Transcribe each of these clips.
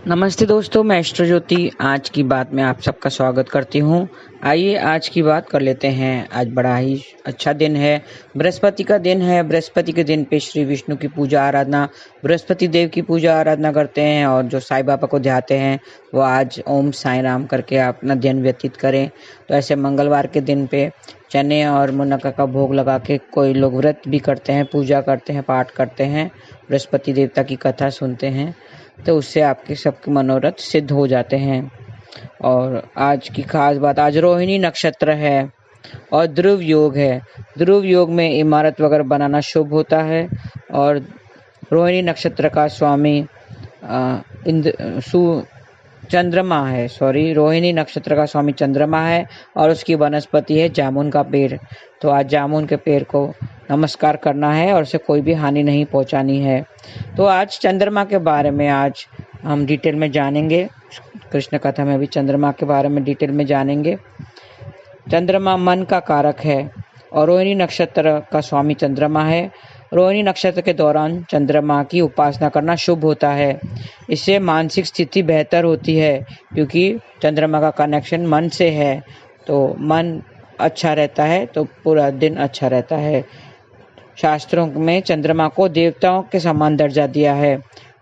नमस्ते दोस्तों, मैं एस्ट्रो ज्योति आज की बात में आप सबका स्वागत करती हूँ। आइए आज की बात कर लेते हैं। आज बड़ा ही अच्छा दिन है, बृहस्पति का दिन है। बृहस्पति के दिन पे श्री विष्णु की पूजा आराधना, बृहस्पति देव की पूजा आराधना करते हैं और जो साईं बाबा को ध्याते हैं वो आज ओम साईं राम करके अपना दिन व्यतीत करें। तो ऐसे मंगलवार के दिन पे चने और मुनक्का का भोग लगा के कोई लोग व्रत भी करते हैं, पूजा करते हैं, पाठ करते हैं, बृहस्पति देवता की कथा सुनते हैं, तो उससे आपके सबके मनोरथ सिद्ध हो जाते हैं। और आज की खास बात, आज रोहिणी नक्षत्र है और ध्रुव योग है। ध्रुव योग में इमारत वगैरह बनाना शुभ होता है। और रोहिणी नक्षत्र का स्वामी चंद्रमा है। रोहिणी नक्षत्र का स्वामी चंद्रमा है और उसकी वनस्पति है जामुन का पेड़। तो आज जामुन के पेड़ को नमस्कार करना है और उसे कोई भी हानि नहीं पहुंचानी है। तो आज चंद्रमा के बारे में आज हम डिटेल में जानेंगे। कृष्ण कथा में भी चंद्रमा के बारे में डिटेल में जानेंगे। चंद्रमा मन का कारक है और रोहिणी नक्षत्र का स्वामी चंद्रमा है। रोहिणी नक्षत्र के दौरान चंद्रमा की उपासना करना शुभ होता है। इससे मानसिक स्थिति बेहतर होती है क्योंकि चंद्रमा का कनेक्शन मन से है। तो मन अच्छा रहता है तो पूरा दिन अच्छा रहता है। शास्त्रों में चंद्रमा को देवताओं के समान दर्जा दिया है,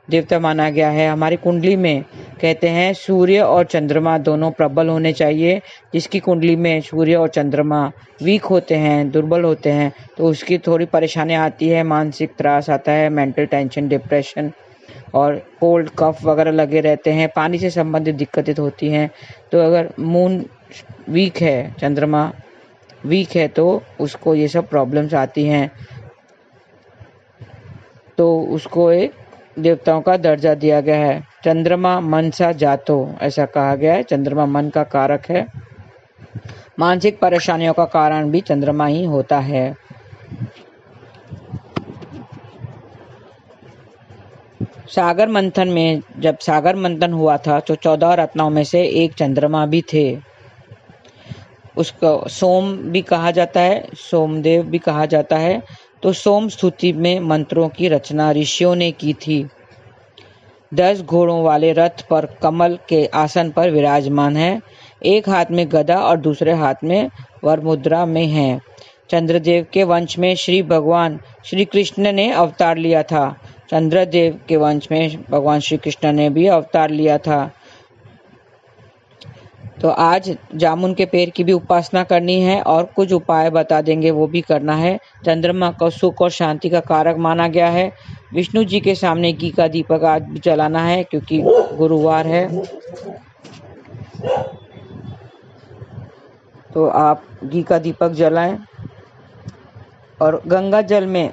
देवता माना गया है। हमारी कुंडली में कहते हैं सूर्य और चंद्रमा दोनों प्रबल होने चाहिए। जिसकी कुंडली में सूर्य और चंद्रमा वीक होते हैं, दुर्बल होते हैं, तो उसकी थोड़ी परेशानी आती है, मानसिक त्रास आता है, मेंटल टेंशन, डिप्रेशन और कोल्ड कफ वगैरह लगे रहते हैं, पानी से संबंधित दिक्कतें होती हैं। तो अगर मून वीक है, चंद्रमा वीक है, तो उसको ये सब प्रॉब्लम्स आती हैं। तो उसको एक देवताओं का दर्जा दिया गया है। चंद्रमा मनसा जातो, ऐसा कहा गया है। चंद्रमा मन का कारक है। मानसिक परेशानियों का कारण भी चंद्रमा ही होता है। सागर मंथन में जब सागर मंथन हुआ था तो 14 रत्नों में से एक चंद्रमा भी थे। उसको सोम भी कहा जाता है, सोमदेव भी कहा जाता है। तो सोम स्तुति में मंत्रों की रचना ऋषियों ने की थी। 10 घोड़ों वाले रथ पर कमल के आसन पर विराजमान है। एक हाथ में गदा और दूसरे हाथ में वर मुद्रा में है। चंद्रदेव के वंश में श्री भगवान श्री कृष्ण ने अवतार लिया था। चंद्रदेव के वंश में भगवान श्री कृष्ण ने भी अवतार लिया था। तो आज जामुन के पेड़ की भी उपासना करनी है और कुछ उपाय बता देंगे, वो भी करना है। चंद्रमा को सुख और शांति का कारक माना गया है। विष्णु जी के सामने घी का दीपक आज भी जलाना है क्योंकि गुरुवार है। तो आप घी का दीपक जलाएं और गंगा जल में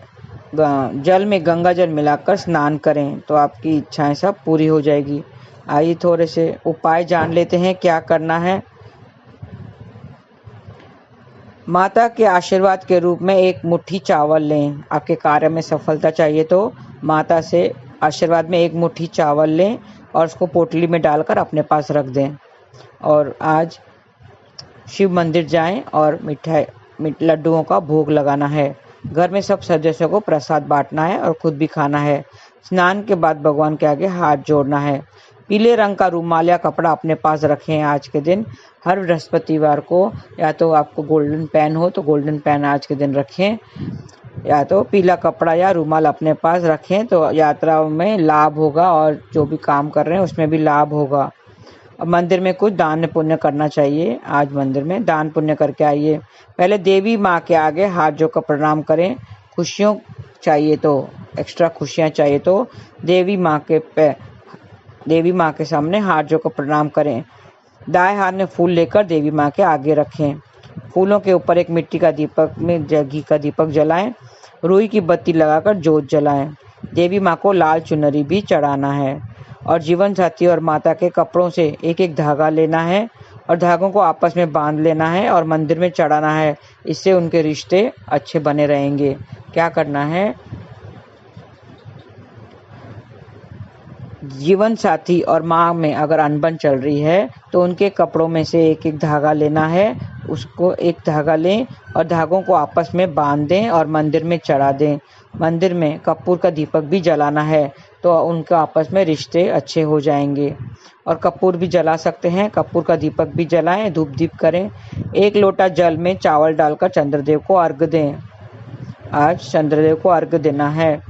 गंगा जल मिलाकर स्नान करें तो आपकी इच्छाएं सब पूरी हो जाएगी। आइए थोड़े से उपाय जान लेते हैं क्या करना है। माता के आशीर्वाद के रूप में एक मुट्ठी चावल लें। आपके कार्य में सफलता चाहिए तो माता से आशीर्वाद में एक मुट्ठी चावल लें और उसको पोटली में डालकर अपने पास रख दें। और आज शिव मंदिर जाएं और लड्डुओं का भोग लगाना है। घर में सब सदस्यों को प्रसाद बांटना है और खुद भी खाना है। स्नान के बाद भगवान के आगे हाथ जोड़ना है। पीले रंग का रुमाल या कपड़ा अपने पास रखें। आज के दिन हर बृहस्पतिवार को या तो आपको गोल्डन पेन हो तो गोल्डन पेन आज के दिन रखें, या तो पीला कपड़ा या रुमाल अपने पास रखें तो यात्रा में लाभ होगा और जो भी काम कर रहे हैं उसमें भी लाभ होगा। अब मंदिर में कुछ दान पुण्य करना चाहिए। आज मंदिर में दान पुण्य करके आइए। पहले देवी माँ के आगे हाथ जोड़कर प्रणाम करें। खुशियों चाहिए तो, एक्स्ट्रा खुशियाँ चाहिए तो देवी माँ के सामने हाथ जोड़कर प्रणाम करें। दाएं हाथ में फूल लेकर देवी माँ के आगे रखें। फूलों के ऊपर एक मिट्टी का दीपक में घी का दीपक जलाएं। रुई की बत्ती लगाकर जोत जलाएं। देवी माँ को लाल चुनरी भी चढ़ाना है। और जीवन साथी और माता के कपड़ों से एक एक धागा लेना है और धागों को आपस में बांध लेना है और मंदिर में चढ़ाना है। इससे उनके रिश्ते अच्छे बने रहेंगे। क्या करना है, जीवन साथी और माँ में अगर अनबन चल रही है तो उनके कपड़ों में से एक एक धागा लेना है। उसको एक धागा लें और धागों को आपस में बांध दें और मंदिर में चढ़ा दें। मंदिर में कपूर का दीपक भी जलाना है। तो उनके आपस में रिश्ते अच्छे हो जाएंगे। और कपूर भी जला सकते हैं, कपूर का दीपक भी जलाएं, धूप दीप करें। 1 लोटा जल में चावल डालकर चंद्रदेव को अर्घ दें। आज चंद्रदेव को अर्घ देना है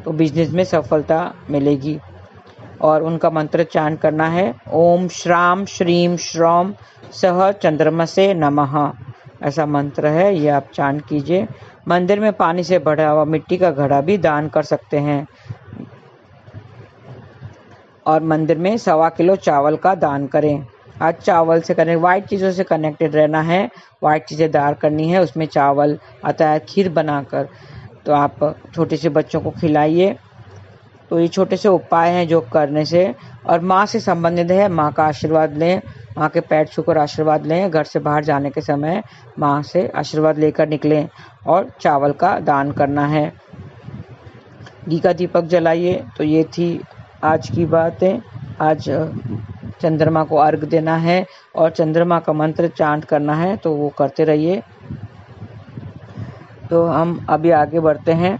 तो बिजनेस में सफलता मिलेगी। और उनका मंत्र चांट करना है, ओम श्राम श्रीम श्रौम सह चंद्रमसे नमः। ऐसा मंत्र है, ये आप चांट कीजिए। मंदिर में पानी से भरा हुआ मिट्टी का घड़ा भी दान कर सकते हैं। और मंदिर में 1.25 किलो चावल का दान करें। आज चावल से कनेक्ट, वाइट चीज़ों से कनेक्टेड रहना है, वाइट चीज़ें दान करनी है। उसमें चावल आता है खीर बनाकर, तो आप छोटे से बच्चों को खिलाइए। तो ये छोटे से उपाय हैं जो करने से, और माँ से संबंधित है, माँ का आशीर्वाद लें, माँ के पैर छूकर आशीर्वाद लें। घर से बाहर जाने के समय माँ से आशीर्वाद लेकर निकलें और चावल का दान करना है। घी का दीपक जलाइए। तो ये थी आज की बातें। आज चंद्रमा को अर्घ देना है और चंद्रमा का मंत्र चांट करना है, तो वो करते रहिए। तो हम अभी आगे बढ़ते हैं,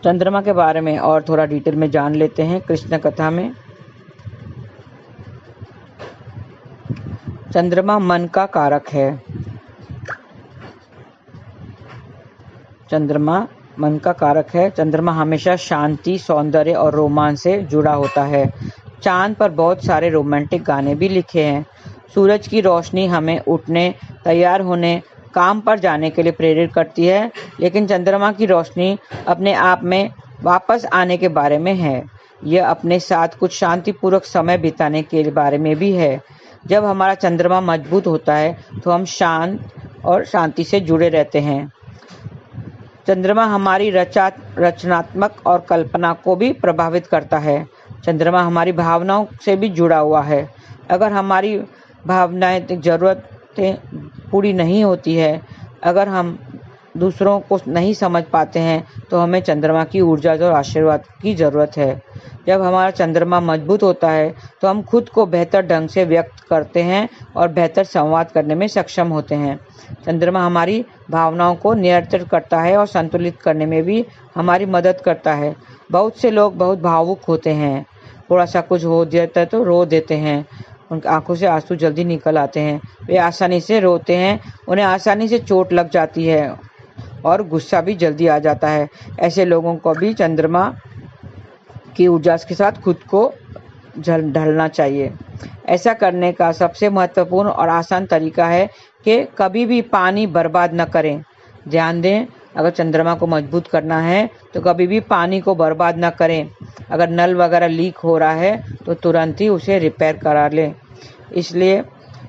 चंद्रमा के बारे में और थोड़ा डिटेल में जान लेते हैं। कृष्ण कथा में चंद्रमा मन का कारक है। चंद्रमा मन का कारक है। चंद्रमा हमेशा शांति, सौंदर्य और रोमांच से जुड़ा होता है। चांद पर बहुत सारे रोमांटिक गाने भी लिखे हैं। सूरज की रोशनी हमें उठने, तैयार होने, काम पर जाने के लिए प्रेरित करती है, लेकिन चंद्रमा की रोशनी अपने आप में वापस आने के बारे में है। यह अपने साथ कुछ शांतिपूर्वक समय बिताने के बारे में भी है। जब हमारा चंद्रमा मजबूत होता है तो हम शांत और शांति से जुड़े रहते हैं। चंद्रमा हमारी रचनात्मक और कल्पना को भी प्रभावित करता है। चंद्रमा हमारी भावनाओं से भी जुड़ा हुआ है। अगर हमारी भावनाएं, ज़रूरतें पूरी नहीं होती है, अगर हम दूसरों को नहीं समझ पाते हैं, तो हमें चंद्रमा की ऊर्जा और आशीर्वाद की ज़रूरत है। जब हमारा चंद्रमा मजबूत होता है तो हम खुद को बेहतर ढंग से व्यक्त करते हैं और बेहतर संवाद करने में सक्षम होते हैं। चंद्रमा हमारी भावनाओं को नियंत्रित करता है और संतुलित करने में भी हमारी मदद करता है। बहुत से लोग बहुत भावुक होते हैं, थोड़ा सा कुछ हो जाता है तो रो देते हैं, उनकी आंखों से आंसू जल्दी निकल आते हैं, वे आसानी से रोते हैं, उन्हें आसानी से चोट लग जाती है और गुस्सा भी जल्दी आ जाता है। ऐसे लोगों को भी चंद्रमा की ऊर्जा के साथ खुद को ढलना चाहिए। ऐसा करने का सबसे महत्वपूर्ण और आसान तरीका है कि कभी भी पानी बर्बाद न करें। ध्यान दें, अगर चंद्रमा को मजबूत करना है तो कभी भी पानी को बर्बाद न करें। अगर नल वगैरह लीक हो रहा है तो तुरंत ही उसे रिपेयर करा लें। इसलिए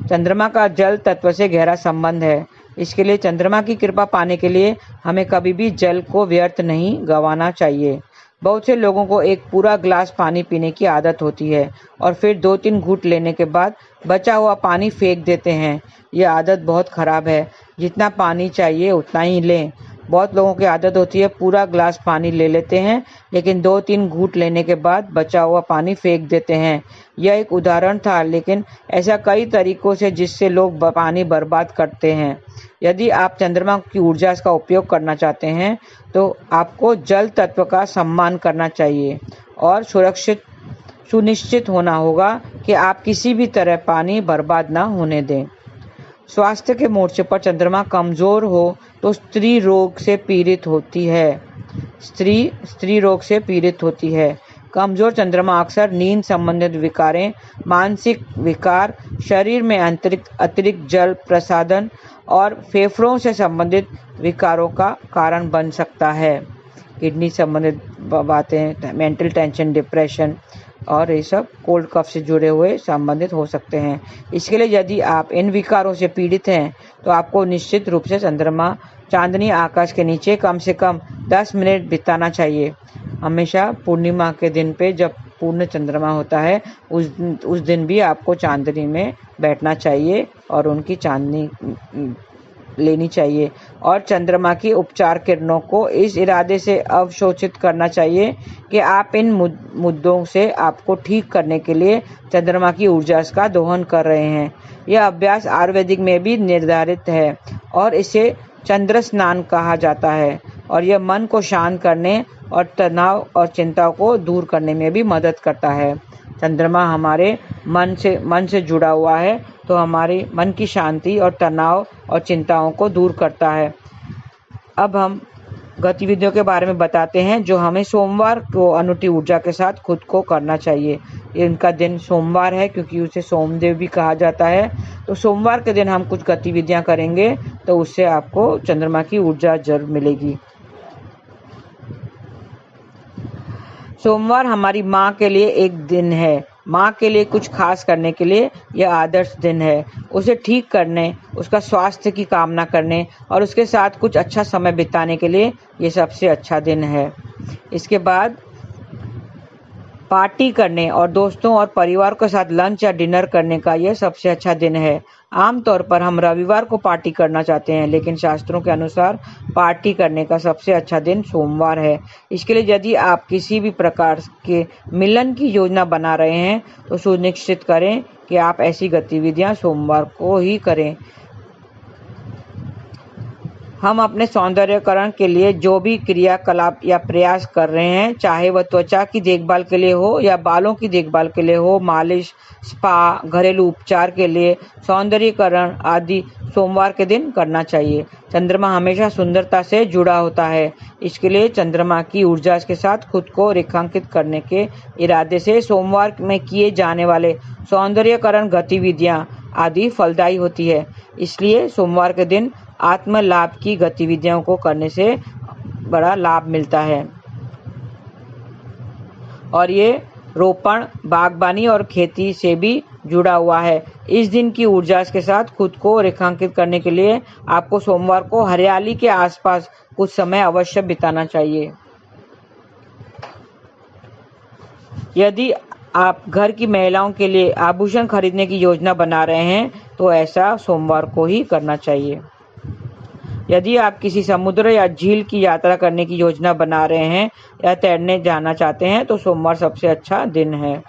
चंद्रमा का जल तत्व से गहरा संबंध है। इसके लिए चंद्रमा की कृपा पाने के लिए हमें कभी भी जल को व्यर्थ नहीं गंवाना चाहिए। बहुत से लोगों को एक पूरा ग्लास पानी पीने की आदत होती है और फिर 2-3 घूंट लेने के बाद बचा हुआ पानी फेंक देते हैं। यह आदत बहुत खराब है। जितना पानी चाहिए उतना ही लें। बहुत लोगों की आदत होती है पूरा ग्लास पानी ले लेते हैं, लेकिन 2-3 घूंट लेने के बाद बचा हुआ पानी फेंक देते हैं। यह एक उदाहरण था, लेकिन ऐसा कई तरीकों से जिससे लोग पानी बर्बाद करते हैं। यदि आप चंद्रमा की ऊर्जा का उपयोग करना चाहते हैं तो आपको जल तत्व का सम्मान करना चाहिए और सुनिश्चित होना होगा कि आप किसी भी तरह पानी बर्बाद ना होने दें। स्वास्थ्य के मोर्चे पर चंद्रमा कमजोर हो तो स्त्री रोग से पीड़ित होती है। स्त्री रोग से पीड़ित होती है। कमजोर चंद्रमा अक्सर नींद संबंधित विकारें, मानसिक विकार, शरीर में अतिरिक्त जल प्रसादन और फेफड़ों से संबंधित विकारों का कारण बन सकता है। किडनी संबंधित बातें, मेंटल टेंशन, डिप्रेशन और ये सब कोल्ड कफ से जुड़े हुए संबंधित हो सकते हैं। इसके लिए यदि आप इन विकारों से पीड़ित हैं तो आपको निश्चित रूप से चांदनी आकाश के नीचे कम से कम 10 मिनट बिताना चाहिए। हमेशा पूर्णिमा के दिन पे जब पूर्ण चंद्रमा होता है उस दिन भी आपको चांदनी में बैठना चाहिए और उनकी चांदनी लेनी चाहिए और चंद्रमा की उपचार किरणों को इस इरादे से अवशोषित करना चाहिए कि आप इन मुद्दों से आपको ठीक करने के लिए चंद्रमा की ऊर्जा का दोहन कर रहे हैं। यह अभ्यास आयुर्वेदिक में भी निर्धारित है और इसे चंद्र स्नान कहा जाता है और यह मन को शांत करने और तनाव और चिंताओं को दूर करने में भी मदद करता है। चंद्रमा हमारे मन से जुड़ा हुआ है, तो हमारे मन की शांति और तनाव और चिंताओं को दूर करता है। अब हम गतिविधियों के बारे में बताते हैं जो हमें सोमवार को अनूठी ऊर्जा के साथ खुद को करना चाहिए। इनका दिन सोमवार है क्योंकि उसे सोमदेव भी कहा जाता है। तो सोमवार के दिन हम कुछ गतिविधियां करेंगे तो उससे आपको चंद्रमा की ऊर्जा जरूर मिलेगी। सोमवार हमारी माँ के लिए एक दिन है। माँ के लिए कुछ खास करने के लिए यह आदर्श दिन है। उसे ठीक करने, उसका स्वास्थ्य की कामना करने और उसके साथ कुछ अच्छा समय बिताने के लिए ये सबसे अच्छा दिन है। इसके बाद पार्टी करने और दोस्तों और परिवार के साथ लंच या डिनर करने का यह सबसे अच्छा दिन है। आमतौर पर हम रविवार को पार्टी करना चाहते हैं, लेकिन शास्त्रों के अनुसार पार्टी करने का सबसे अच्छा दिन सोमवार है। इसके लिए यदि आप किसी भी प्रकार के मिलन की योजना बना रहे हैं तो सुनिश्चित करें कि आप ऐसी गतिविधियां सोमवार को ही करें। हम अपने सौंदर्यकरण के लिए जो भी क्रियाकलाप या प्रयास कर रहे हैं, चाहे वह त्वचा की देखभाल के लिए हो या बालों की देखभाल के लिए हो, मालिश, स्पा, घरेलू उपचार के लिए, सौंदर्यीकरण आदि सोमवार के दिन करना चाहिए। चंद्रमा हमेशा सुंदरता से जुड़ा होता है। इसके लिए चंद्रमा की ऊर्जा के साथ खुद को रेखांकित करने के इरादे से सोमवार में किए जाने वाले सौंदर्यकरण गतिविधियां आदि फलदायी होती है। इसलिए सोमवार के दिन आत्म लाभ की गतिविधियों को करने से बड़ा लाभ मिलता है। और ये रोपण, बागबानी और खेती से भी जुड़ा हुआ है। इस दिन की ऊर्जा के साथ खुद को रेखांकित करने के लिए आपको सोमवार को हरियाली के आसपास कुछ समय अवश्य बिताना चाहिए। यदि आप घर की महिलाओं के लिए आभूषण खरीदने की योजना बना रहे हैं तो ऐसा सोमवार को ही करना चाहिए। यदि आप किसी समुद्र या झील की यात्रा करने की योजना बना रहे हैं या तैरने जाना चाहते हैं तो सोमवार सबसे अच्छा दिन है।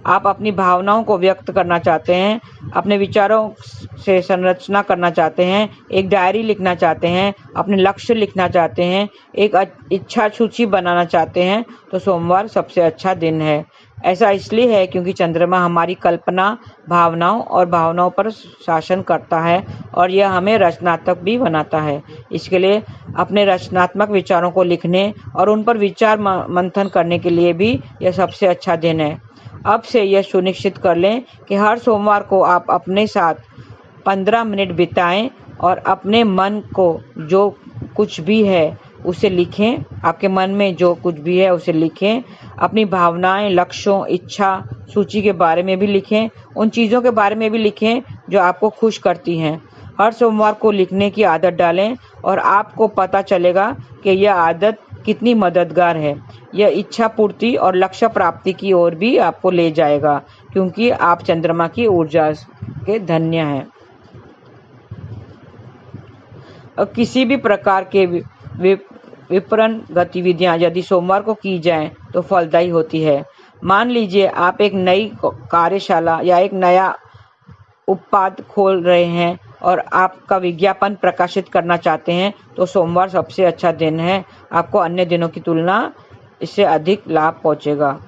आप अपनी भावनाओं को व्यक्त करना चाहते हैं, अपने विचारों से संरचना करना चाहते हैं, एक डायरी लिखना चाहते हैं, अपने लक्ष्य लिखना चाहते हैं, एक इच्छा सूची बनाना चाहते हैं तो सोमवार सबसे अच्छा दिन है। ऐसा इसलिए है क्योंकि चंद्रमा हमारी कल्पना, भावनाओं पर शासन करता है और यह हमें रचनात्मक भी बनाता है। इसके लिए अपने रचनात्मक विचारों को लिखने और उन पर विचार मंथन करने के लिए भी यह सबसे अच्छा दिन है। अब से यह सुनिश्चित कर लें कि हर सोमवार को आप अपने साथ 15 मिनट बिताएं और अपने मन को जो कुछ भी है उसे लिखें। आपके मन में जो कुछ भी है उसे लिखें। अपनी भावनाएं, लक्ष्यों, इच्छा सूची के बारे में भी लिखें। उन चीज़ों के बारे में भी लिखें जो आपको खुश करती हैं। हर सोमवार को लिखने की आदत डालें और आपको पता चलेगा कि यह आदत कितनी मददगार है। यह इच्छा पूर्ति और लक्ष्य प्राप्ति की ओर भी आपको ले जाएगा क्योंकि आप चंद्रमा की ऊर्जा के धन्य हैं। और किसी भी प्रकार के विपणन गतिविधियां यदि सोमवार को की जाएं तो फलदायी होती है। मान लीजिए आप एक नई कार्यशाला या एक नया उत्पाद खोल रहे हैं और आपका विज्ञापन प्रकाशित करना चाहते हैं तो सोमवार सबसे अच्छा दिन है। आपको अन्य दिनों की तुलना इससे अधिक लाभ पहुंचेगा।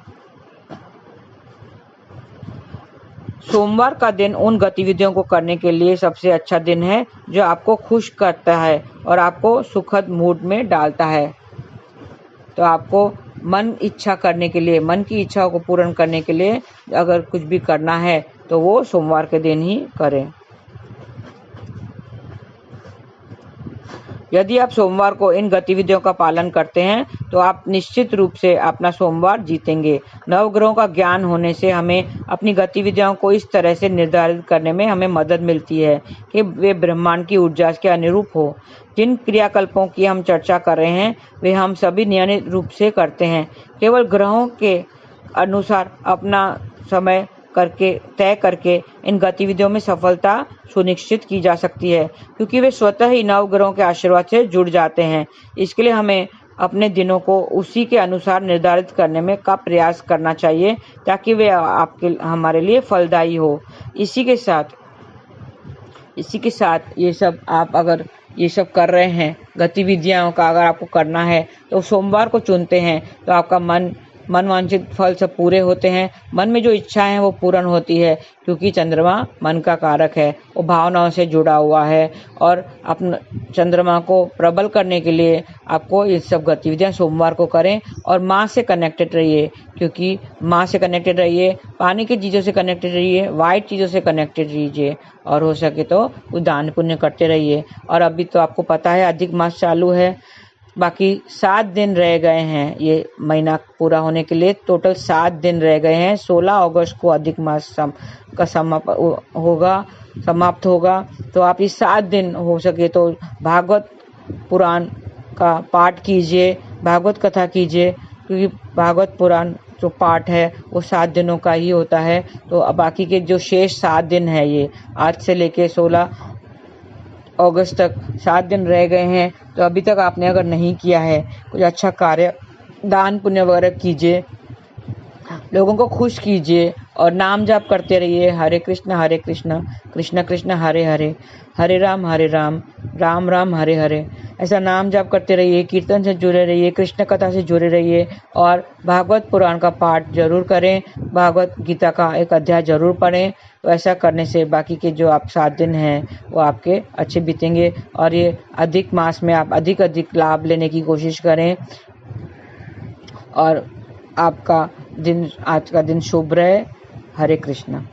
सोमवार का दिन उन गतिविधियों को करने के लिए सबसे अच्छा दिन है जो आपको खुश करता है और आपको सुखद मूड में डालता है। तो आपको मन की इच्छाओं को पूर्ण करने के लिए अगर कुछ भी करना है तो वो सोमवार के दिन ही करें। यदि आप सोमवार को इन गतिविधियों का पालन करते हैं तो आप निश्चित रूप से अपना सोमवार जीतेंगे। नवग्रहों का ज्ञान होने से हमें अपनी गतिविधियों को इस तरह से निर्धारित करने में हमें मदद मिलती है कि वे ब्रह्मांड की ऊर्जा के अनुरूप हो। जिन क्रियाकल्पों की हम चर्चा कर रहे हैं वे हम सभी नियमित रूप से करते हैं। केवल ग्रहों के अनुसार अपना समय तय करके इन गतिविधियों में सफलता सुनिश्चित की जा सकती है क्योंकि वे स्वतः ही नवग्रहों के आशीर्वाद से जुड़ जाते हैं। इसके लिए हमें अपने दिनों को उसी के अनुसार निर्धारित करने का प्रयास करना चाहिए ताकि वे हमारे लिए फलदायी हो। इसी के साथ ये सब आप अगर ये सब कर रहे हैं, गतिविधियों का अगर आपको करना है तो सोमवार को चुनते हैं तो आपका मन वांछित फल सब पूरे होते हैं। मन में जो इच्छा है वो पूर्ण होती है, क्योंकि चंद्रमा मन का कारक है, वो भावनाओं से जुड़ा हुआ है। और अपने चंद्रमा को प्रबल करने के लिए आपको ये सब गतिविधियां सोमवार को करें और माँ से कनेक्टेड रहिए, क्योंकि माँ से कनेक्टेड रहिए, पानी की चीज़ों से कनेक्टेड रहिए, वाइट चीज़ों से कनेक्टेड रहिए और हो सके तो कुछ दान पुण्य करते रहिए। और अभी तो आपको पता है अधिक मास चालू है, बाकी 7 दिन रह गए हैं ये महीना पूरा होने के लिए। टोटल 7 दिन रह गए हैं। 16 अगस्त को अधिक मास का समाप्त होगा। तो आप इस 7 दिन हो सके तो भागवत पुराण का पाठ कीजिए, भागवत कथा कीजिए, क्योंकि भागवत पुराण जो पाठ है वो 7 दिनों का ही होता है। तो अब बाकी के जो शेष 7 दिन है, ये आज से लेके 16 अगस्त तक 7 दिन रह गए हैं। तो अभी तक आपने अगर नहीं किया है कुछ अच्छा कार्य, दान पुण्य वगैरह कीजिए, लोगों को खुश कीजिए और नाम जाप करते रहिए, हरे कृष्ण कृष्ण कृष्ण हरे हरे, हरे राम राम राम हरे हरे। ऐसा नाम जाप करते रहिए, कीर्तन से जुड़े रहिए, कृष्ण कथा से जुड़े रहिए और भागवत पुराण का पाठ जरूर करें, भागवत गीता का एक अध्याय जरूर पढ़ें। तो ऐसा करने से बाकी के जो आप 7 दिन हैं वो आपके अच्छे बीतेंगे और ये अधिक मास में आप अधिक लाभ लेने की कोशिश करें। और आपका दिन, आज का दिन शुभ रहे। हरे कृष्णा।